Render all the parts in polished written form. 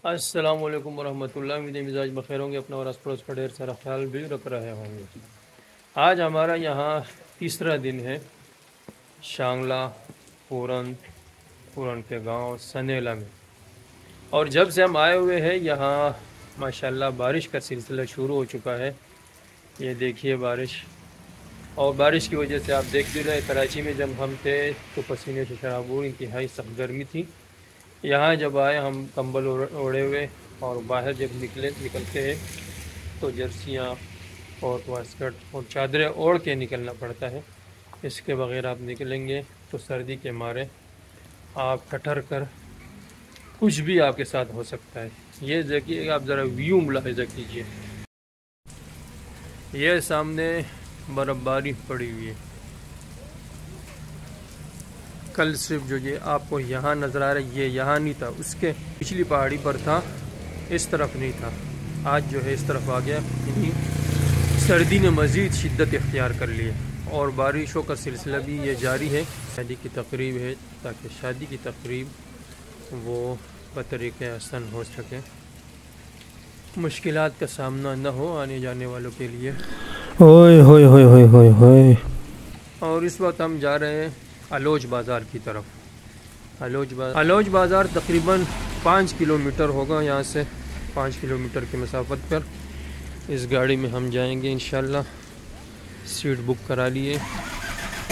अस्सलाम वालेकुम वरहमतुल्लाहि मेरे मिजाज बखैर होंगे, अपना और आस पड़ोस का ढेर सारा ख्याल भी रख रहे होंगे। आज हमारा यहाँ तीसरा दिन है शांगला पूरन पूरन के गांव सनेला में। और जब से हम आए हुए हैं यहाँ माशाल्लाह बारिश का सिलसिला शुरू हो चुका है। ये देखिए बारिश, और बारिश की वजह से आप देख भी रहे, कराची में जब हम थे तो पसीने से शराबूर इंतहाई सख्त गर्मी थी। यहाँ जब आए हम कंबल ओढ़े हुए, और बाहर जब निकलते हैं तो जर्सियाँ और वास्कट और चादरें ओढ़ के निकलना पड़ता है। इसके बगैर आप निकलेंगे तो सर्दी के मारे आप ठठर कर कुछ भी आपके साथ हो सकता है। ये देखिए, आप ज़रा व्यू मुलाहिजा कीजिए। ये सामने बर्फ़बारी पड़ी हुई है। कल सिर्फ जो ये आपको यहाँ नज़र आ रहा है, ये यहाँ नहीं था, उसके पिछली पहाड़ी पर था, इस तरफ नहीं था। आज जो है इस तरफ आ गया। सर्दी ने मज़ीद शिद्दत इख्तियार कर ली है और बारिशों का सिलसिला भी ये जारी है। शादी की तकरीब है, ताकि शादी की तकरीब वो बतरीक़े आसान हो सके, मुश्किलात का सामना न हो आने जाने वालों के लिए। ओए होए होए होए होए होए। और इस वक्त हम जा रहे हैं अलोज बाज़ार की तरफ। अलोज बाज़ार तकरीबन 5 किलोमीटर होगा यहाँ से, 5 किलोमीटर की मसाफत पर इस गाड़ी में हम जाएंगे इंशाल्लाह। सीट बुक करा लिए।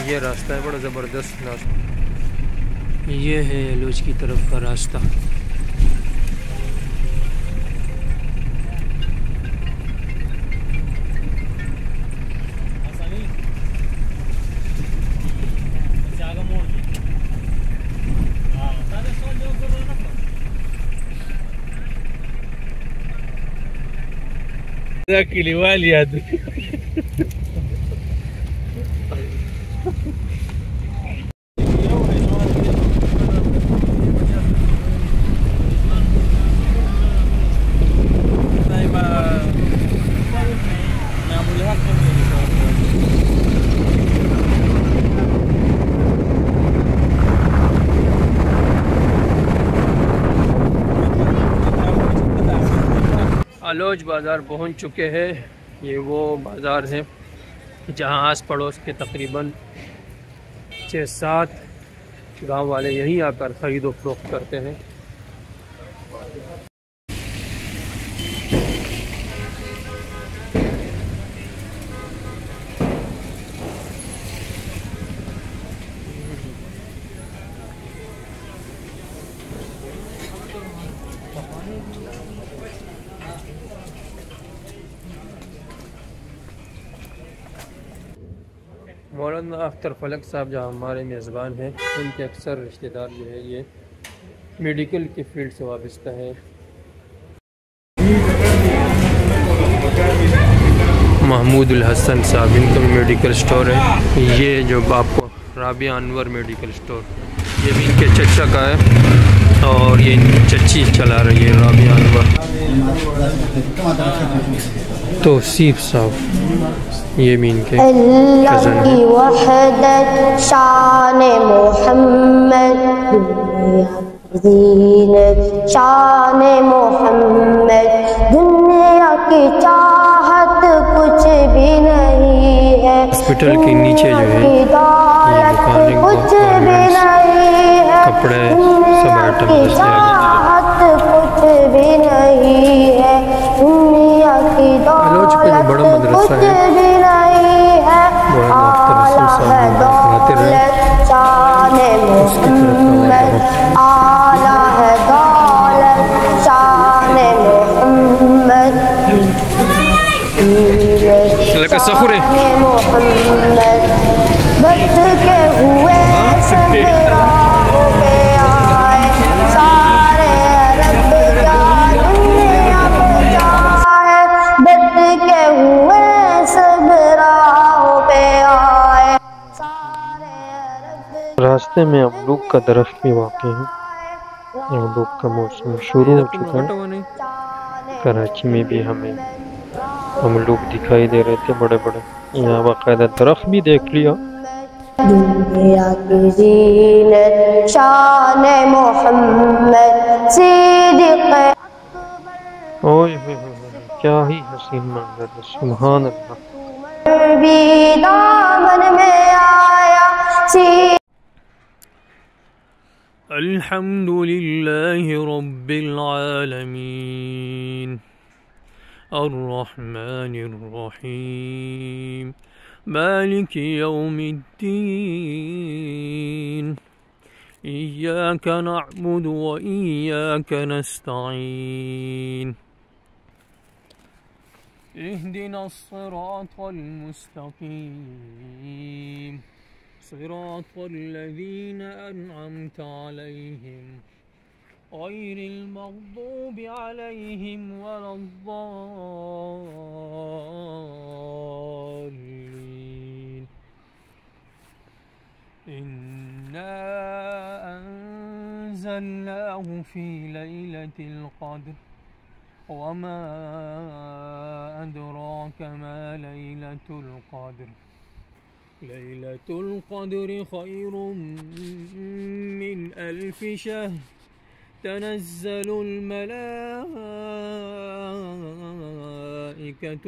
ये रास्ता है, बड़ा ज़बरदस्त रास्ता। ये है अलोज की तरफ का रास्ता। किलीवाली याद अलोज बाज़ार पहुंच चुके हैं। ये वो बाज़ार है जहां आस पड़ोस के तकरीबन 6-7 गांव वाले यहीं आकर ख़रीदो फरोख्त करते हैं। मौलाना अख्तर फलक साहब जो हमारे मेज़बान हैं, उनके अक्सर रिश्तेदार जो है ये मेडिकल की फील्ड से वाबस्ता है। महमूदुल हसन साहब, इनका मेडिकल स्टोर है। ये जो आपको राबिया अनवर मेडिकल स्टोर, ये भी इनके चचा का है और ये इनकी चची चला रही है राबिया अनवर। तौसीफ साहब, ये भी इनके कज़न हैं। शान मोहम्मद शान मोहम्मद, दुनिया की चाहत कुछ भी नहीं है। हॉस्पिटल के नीचे जो है ये दुकानें, कुछ भी नहीं है। कपड़े, सब आइटम चाहत कुछ भी नहीं है। दुनिया की अलोज का जो बड़ा मदरसा है, आला है दौलत शान मोहम्मद, मोहम्मद बच के हुए सब राहों पे आए। सारे अरब का दुनिया पे जाए, बच के हुए सब राहों पे आए। रास्ते में अमरूद का दरख्त भी वाक़ई है। अमरूद का मौसम शुरू हो चुका है। कराची में भी हमें अमरूद दिखाई दे रहे थे बड़े बड़े। यहाँ बाकायदा दरख्त भी देख लिया। दुनिया की जीनत शान मोहम्मद सिद्दीक़ क्या ही हसीन मंजर है, सुभान अल्लाह। भी दामन में आया सी अल्हम्दुलिल्लाहि रब्बिल आलमीन अर्रहमानिर रहीम मालिकि यौमिद्दीन इय्याका नअबुदु व इय्याका नस्तईन इहदिनस सिरातल मुस्तकीम सिरातल लज़ीना अनअमता अलैहिम गैरिल मग़दूबि अलैहिम वलद्दाल्लीन इन्ना अंज़लनाहु फ़ी लैलतिल क़द्र वमा अदराक मा लैलतुल क़द्र लैलतुल क़द्रि खैरुम मिन अल्फ़ि शहर तनज़्ज़लुल मलाइकतु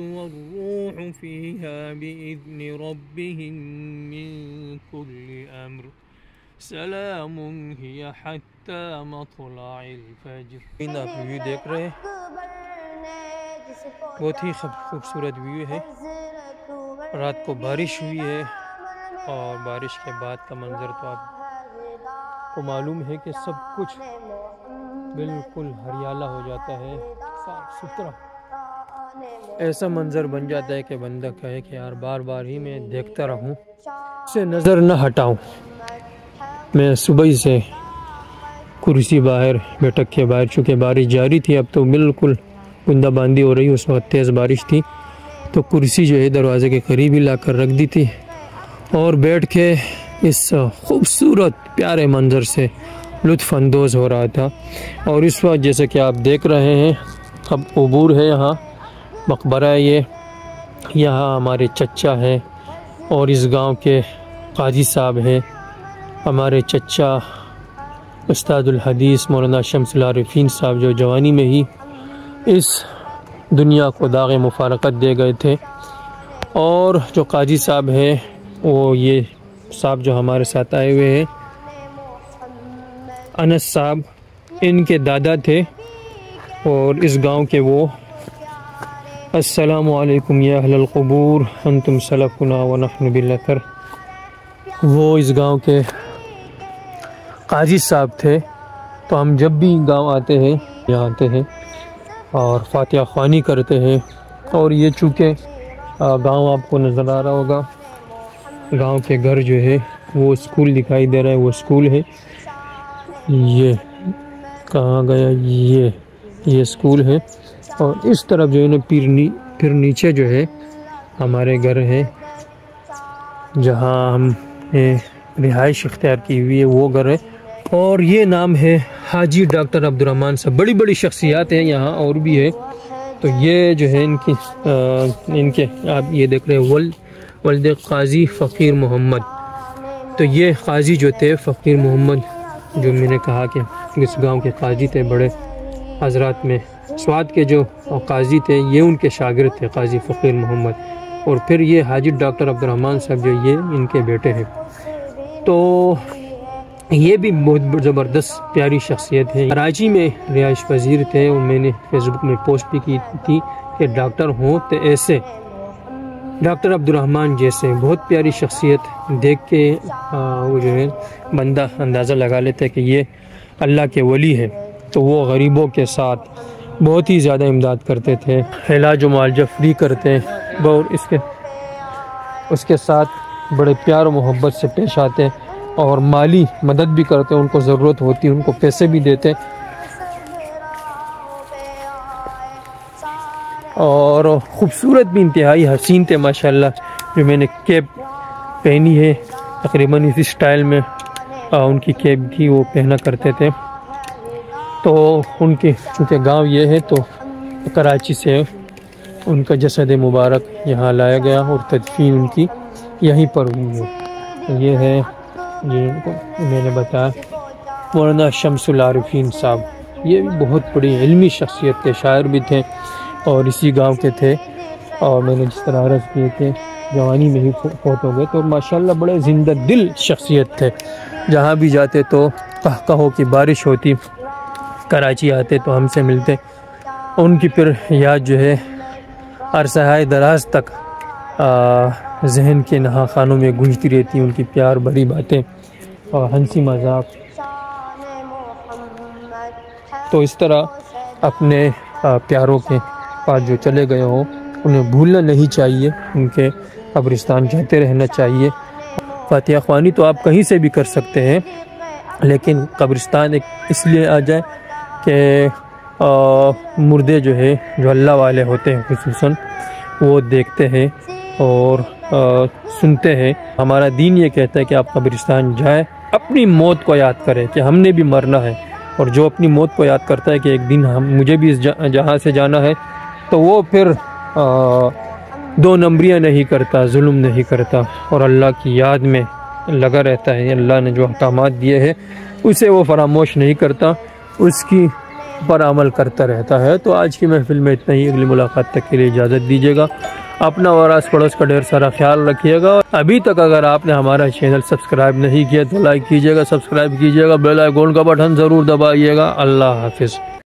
वर्रूहु फ़ीहा बिइज़्नि रब्बिहिम मिन कुल्लि अम्र सलामुन हिया हत्ता मत्लअल फ़ज्र। आप व्यू देख रहे हैं, बहुत ही खूबसूरत व्यू है। रात को बारिश हुई है और बारिश के बाद का मंजर तो आपको मालूम है कि सब कुछ बिल्कुल हरियाला हो जाता है, साफ सुथरा। ऐसा मंजर बन जाता है कि बंदा कहे कि यार बार बार ही मैं देखता रहूं, से नज़र न हटाऊं। मैं सुबह से कुर्सी बाहर बैठक के बाहर, चूँकि बारिश जारी थी, अब तो बिल्कुल बूंदाबांदी हो रही, उस वक्त तेज़ बारिश थी, तो कुर्सी जो है दरवाज़े के करीब ही लाकर रख दी थी और बैठ के इस खूबसूरत प्यारे मंज़र से लुत्फ़ अंदोज़ हो रहा था। और इस वक्त जैसे कि आप देख रहे हैं, अब उबूर है, यहाँ मकबरा है, ये यहाँ हमारे चचा है और इस गांव के काजी साहब हैं, हमारे चचा उस्तादुल हदीस मौलाना शम्सुल आरिफीन साहब जो जवानी में ही इस दुनिया को दाग़े मुफारकत दे गए थे। और जो काजी साहब हैं वो ये साहब जो हमारे साथ आए हुए हैं, अनस साहब, इनके दादा थे और इस गांव के वो। अस्सलामु अलैकुम या अहलल क़ुबूर अंतुम सलफ़ुना व नहनु बिल अथर। वो इस गांव के काजी साहब थे। तो हम जब भी गांव आते हैं, यहाँ आते हैं और फातिहा ख़्वानी करते हैं। और ये चूँकि गांव आपको नज़र आ रहा होगा, गांव के घर जो है वो स्कूल दिखाई दे रहा है, वो स्कूल है। ये कहाँ गया, ये स्कूल है। और इस तरफ जो है ना फिर नीचे जो है हमारे घर है, जहाँ हमने रिहाइश इख्तियार की हुई है, वो घर है। और ये नाम है हाजी डॉक्टर अब्दुर्रहमान साहब। बड़ी बड़ी शख्सियात हैं यहाँ और भी है। तो ये जो है इनके आप ये देख रहे हैं, वल्द काजी फ़कीर मोहम्मद। तो ये काजी जो थे फ़कीर मोहम्मद, जो मैंने कहा कि इस गांव के काजी थे, बड़े हजरात में स्वाद के जो काजी थे, ये उनके शागिर्द थे काजी फ़कीर मोहम्मद। और फिर ये हाजी डॉक्टर अब्दुर्रहमान साहब जो ये इनके बेटे हैं। तो ये भी बहुत ज़बरदस्त प्यारी शख्सियत है। कराची में रिहाइश पजीर थे और मैंने फेसबुक में पोस्ट भी की थी कि डॉक्टर हों तो ऐसे, डॉक्टर अब्दुर्रहमान जैसे बहुत प्यारी शख्सियत देख के वो जो है बंदा अंदाज़ा लगा लेते हैं कि ये अल्लाह के वली है। तो वो गरीबों के साथ बहुत ही ज़्यादा इमदाद करते थे, इलाज मुआलजा फ्री करते हैं और उसके साथ बड़े प्यार और मोहब्बत से पेश आते हैं और माली मदद भी करते हैं। उनको ज़रूरत होती है उनको पैसे भी देते हैं। और ख़ूबसूरत भी इंतहाई हसीन थे माशाल्लाह। जो मैंने कैप पहनी है तकरीबन इसी स्टाइल में उनकी कैप भी वो पहना करते थे। तो उनके चूँकि गांव ये है तो कराची से उनका जसद मुबारक यहाँ लाया गया और तदफीन उनकी यहीं पर हुई है। ये है, ये मैंने बताया मौलाना शम्सुल आरिफीन साहब। ये भी बहुत बड़ी इल्मी शख्सियत थे, शायर भी थे, और इसी गांव के थे, और मैंने जिस तरह अर्ज़ किए थे जवानी में ही फौत हो गए। तो माशाल्लाह बड़े जिंदा दिल शख्सियत थे। जहाँ भी जाते तो कहकहों की बारिश होती, कराची आते तो हमसे मिलते। उनकी फिर याद जो है अरसहाय दराज तक जहन के नहा खानों में गूंजती रहती। उनकी प्यार भरी बातें और हंसी मजाक। तो इस तरह अपने प्यारों के पास जो चले गए हों उन्हें भूलना नहीं चाहिए, उनके कब्रिस्तान जाते रहना चाहिए। फातिहा ख्वानी तो आप कहीं से भी कर सकते हैं, लेकिन कब्रिस्तान एक इसलिए आ जाए कि मुर्दे जो है जो अल्लाह वाले होते हैं खुसूसन वो देखते हैं और सुनते हैं। हमारा दीन ये कहता है कि आप कब्रिस्तान जाएं, अपनी मौत को याद करें कि हमने भी मरना है। और जो अपनी मौत को याद करता है कि एक दिन मुझे भी इस जहाँ से जाना है, तो वो फिर दो नंबरियाँ नहीं करता, जुल्म नहीं करता और अल्लाह की याद में लगा रहता है। अल्लाह ने जो अहकामात दिए हैं उसे वो फरामोश नहीं करता, उसकी पर अमल करता रहता है। तो आज की महफिल में इतना ही। अगली मुलाकात तक के लिए इजाज़त दीजिएगा। अपना और आस पड़ोस का ढेर सारा ख्याल रखिएगा। अभी तक अगर आपने हमारा चैनल सब्सक्राइब नहीं किया तो लाइक कीजिएगा, सब्सक्राइब कीजिएगा, बेल आइकन का बटन ज़रूर दबाइएगा। अल्लाह हाफिज़।